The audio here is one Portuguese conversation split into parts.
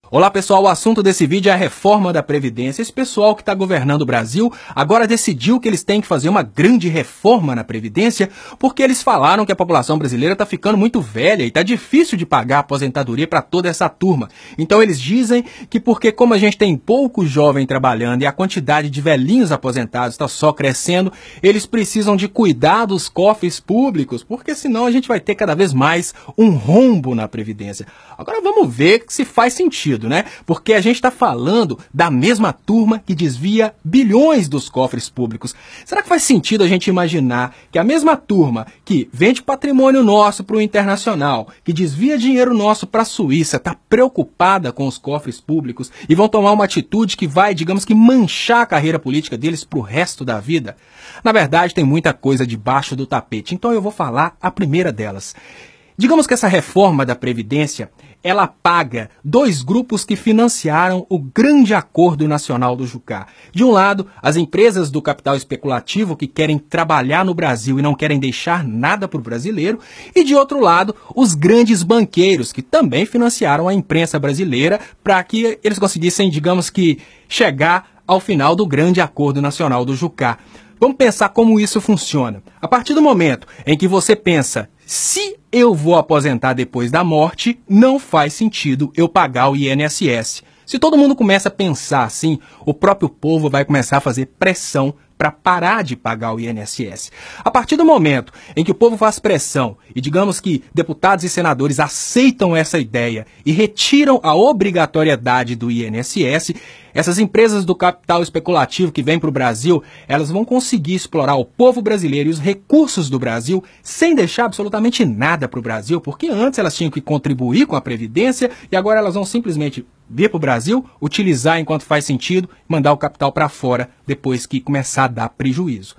Olá pessoal, o assunto desse vídeo é a reforma da Previdência. Esse pessoal que está governando o Brasil agora decidiu que eles têm que fazer uma grande reforma na Previdência porque eles falaram que a população brasileira está ficando muito velha e está difícil de pagar a aposentadoria para toda essa turma. Então eles dizem que porque como a gente tem pouco jovem trabalhando e a quantidade de velhinhos aposentados está só crescendo, eles precisam de cuidar dos cofres públicos, porque senão a gente vai ter cada vez mais um rombo na Previdência. Agora vamos ver se faz sentido, né? Porque a gente está falando da mesma turma que desvia bilhões dos cofres públicos. Será que faz sentido a gente imaginar que a mesma turma que vende patrimônio nosso para o internacional, que desvia dinheiro nosso para a Suíça, está preocupada com os cofres públicos e vão tomar uma atitude que vai, digamos que, manchar a carreira política deles para o resto da vida? Na verdade, tem muita coisa debaixo do tapete, então eu vou falar a primeira delas. Digamos que essa reforma da Previdência, ela paga dois grupos que financiaram o grande acordo nacional do Jucá. De um lado, as empresas do capital especulativo que querem trabalhar no Brasil e não querem deixar nada para o brasileiro. E de outro lado, os grandes banqueiros que também financiaram a imprensa brasileira para que eles conseguissem, digamos que, chegar ao final do grande acordo nacional do Jucá. Vamos pensar como isso funciona. A partir do momento em que você pensa, se eu vou aposentar depois da morte, não faz sentido eu pagar o INSS. Se todo mundo começa a pensar assim, o próprio povo vai começar a fazer pressão para parar de pagar o INSS. A partir do momento em que o povo faz pressão e digamos que deputados e senadores aceitam essa ideia e retiram a obrigatoriedade do INSS, essas empresas do capital especulativo que vêm para o Brasil, elas vão conseguir explorar o povo brasileiro e os recursos do Brasil sem deixar absolutamente nada para o Brasil, porque antes elas tinham que contribuir com a Previdência e agora elas vão simplesmente vir para o Brasil, utilizar enquanto faz sentido, mandar o capital para fora depois que começar a dar prejuízo.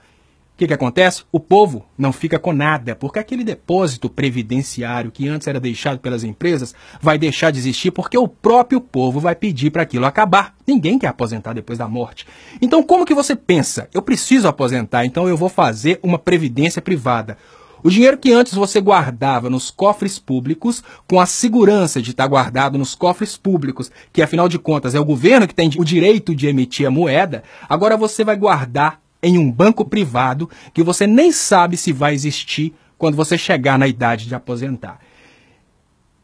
O que acontece? O povo não fica com nada, porque aquele depósito previdenciário que antes era deixado pelas empresas vai deixar de existir porque o próprio povo vai pedir para aquilo acabar. Ninguém quer aposentar depois da morte. Então como que você pensa? Eu preciso aposentar, então eu vou fazer uma previdência privada. O dinheiro que antes você guardava nos cofres públicos, com a segurança de estar guardado nos cofres públicos, que afinal de contas é o governo que tem o direito de emitir a moeda, agora você vai guardar em um banco privado que você nem sabe se vai existir quando você chegar na idade de aposentar.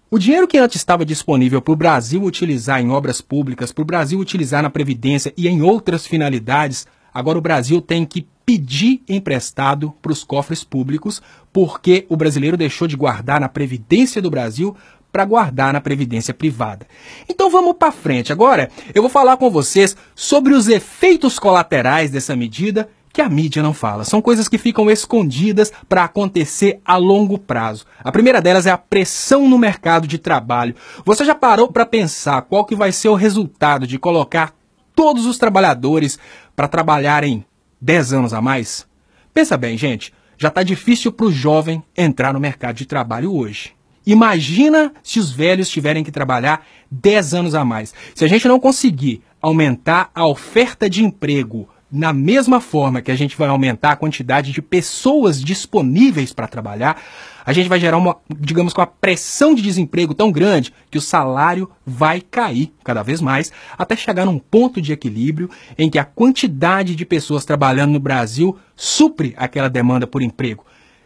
O dinheiro que antes estava disponível para o Brasil utilizar em obras públicas, para o Brasil utilizar na Previdência e em outras finalidades, agora o Brasil tem que pedir emprestado para os cofres públicos, porque o brasileiro deixou de guardar na Previdência do Brasil para guardar na Previdência privada. Então vamos para frente. Agora eu vou falar com vocês sobre os efeitos colaterais dessa medida que a mídia não fala. São coisas que ficam escondidas para acontecer a longo prazo. A primeira delas é a pressão no mercado de trabalho. Você já parou para pensar qual que vai ser o resultado de colocar todos os trabalhadores para trabalharem 10 anos a mais? Pensa bem, gente, já está difícil para o jovem entrar no mercado de trabalho hoje. Imagina se os velhos tiverem que trabalhar 10 anos a mais. Se a gente não conseguir aumentar a oferta de emprego na mesma forma que a gente vai aumentar a quantidade de pessoas disponíveis para trabalhar, a gente vai gerar digamos, uma pressão de desemprego tão grande que o salário vai cair cada vez mais, até chegar num ponto de equilíbrio em que a quantidade de pessoas trabalhando no Brasil supre aquela demanda por emprego.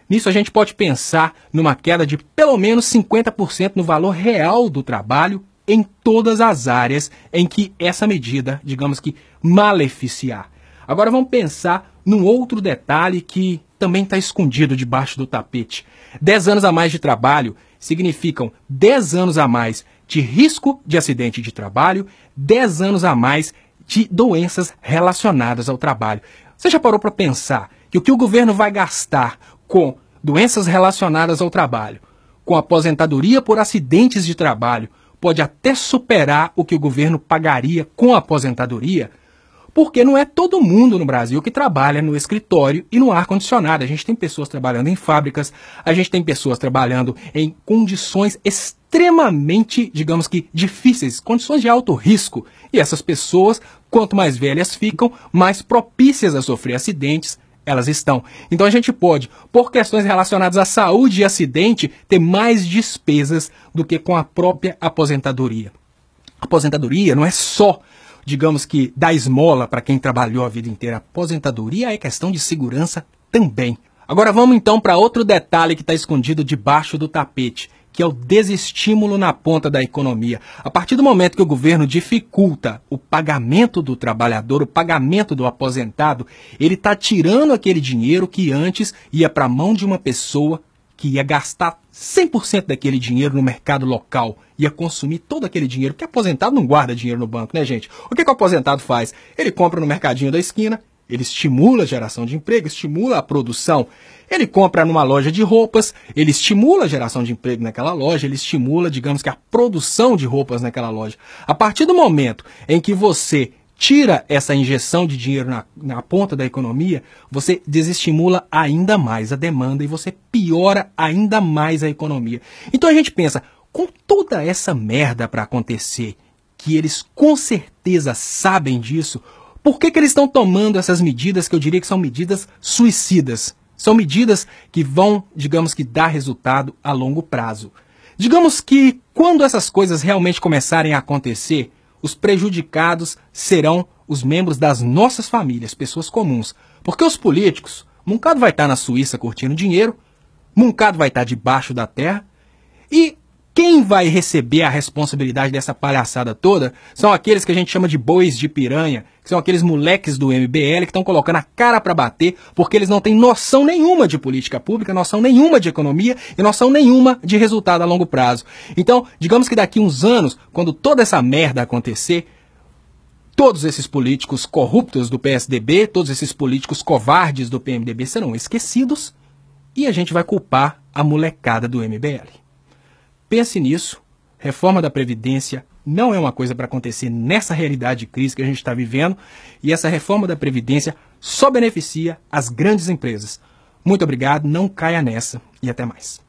Nisso a gente pode pensar numa queda de pelo menos 50% no valor real do trabalho em todas as áreas em que essa medida, digamos que, maleficiar. Agora vamos pensar num outro detalhe que também está escondido debaixo do tapete. 10 anos a mais de trabalho significam 10 anos a mais de risco de acidente de trabalho, 10 anos a mais de doenças relacionadas ao trabalho. Você já parou para pensar que o que o governo vai gastar com doenças relacionadas ao trabalho, com aposentadoria por acidentes de trabalho, pode até superar o que o governo pagaria com a aposentadoria? Porque não é todo mundo no Brasil que trabalha no escritório e no ar-condicionado. A gente tem pessoas trabalhando em fábricas, a gente tem pessoas trabalhando em condições extremamente, digamos que, difíceis, condições de alto risco. E essas pessoas, quanto mais velhas ficam, mais propícias a sofrer acidentes elas estão. Então a gente pode, por questões relacionadas à saúde e acidente, ter mais despesas do que com a própria aposentadoria. Aposentadoria não é só, digamos que, dar esmola para quem trabalhou a vida inteira. Aposentadoria é questão de segurança também. Agora vamos então para outro detalhe que está escondido debaixo do tapete, que é o desestímulo na ponta da economia. A partir do momento que o governo dificulta o pagamento do trabalhador, o pagamento do aposentado, ele está tirando aquele dinheiro que antes ia para a mão de uma pessoa que ia gastar 100% daquele dinheiro no mercado local, ia consumir todo aquele dinheiro, porque aposentado não guarda dinheiro no banco, né, gente? O que o aposentado faz? Ele compra no mercadinho da esquina, ele estimula a geração de emprego, estimula a produção. Ele compra numa loja de roupas, ele estimula a geração de emprego naquela loja, ele estimula, digamos que, a produção de roupas naquela loja. A partir do momento em que você tira essa injeção de dinheiro na ponta da economia, você desestimula ainda mais a demanda e você piora ainda mais a economia. Então a gente pensa, com toda essa merda para acontecer, que eles com certeza sabem disso, por que eles estão tomando essas medidas que eu diria que são medidas suicidas? São medidas que vão, digamos que, dar resultado a longo prazo. Digamos que quando essas coisas realmente começarem a acontecer, os prejudicados serão os membros das nossas famílias, pessoas comuns. Porque os políticos, Moncado vai estar na Suíça curtindo dinheiro, Moncado vai estar debaixo da terra, e quem vai receber a responsabilidade dessa palhaçada toda são aqueles que a gente chama de bois de piranha, que são aqueles moleques do MBL que estão colocando a cara para bater porque eles não têm noção nenhuma de política pública, noção nenhuma de economia e noção nenhuma de resultado a longo prazo. Então, digamos que daqui uns anos, quando toda essa merda acontecer, todos esses políticos corruptos do PSDB, todos esses políticos covardes do PMDB serão esquecidos e a gente vai culpar a molecada do MBL. Pense nisso, reforma da Previdência não é uma coisa para acontecer nessa realidade de crise que a gente está vivendo, e essa reforma da Previdência só beneficia as grandes empresas. Muito obrigado, não caia nessa e até mais.